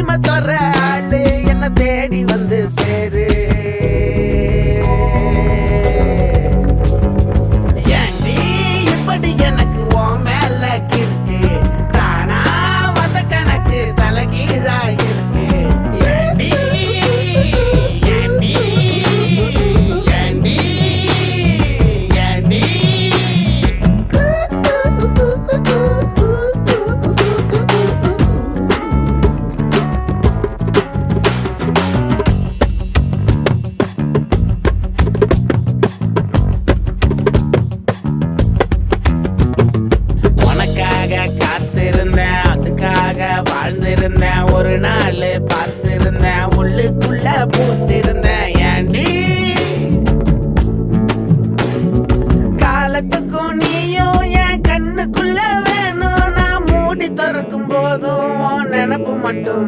உரிமை தர ஆளு என்ன தேடி வந்து சேரு. ஏண்டி இப்படி எனக்கு உன் மேல கிறுக்கு, தானா வந்த கணக்கு தலைகீழா இருக்கு. ஏண்டி ஏண்டி ஏண்டி ஏண்டி உனக்காக காத்திருந்தேன், அதுக்காக வாழ்ந்திருந்தேன், ஒரு நாள் பார்த்திருந்தேன், உள்ளுக்குள்ள பூத்திருந்தேன். ஏண்டி காலத்துக்கும் நீயும் என் கண்ணுக்குள்ள வேணும், நான் மூடி திறக்கும் போதும் உன் நினப்பு மட்டும்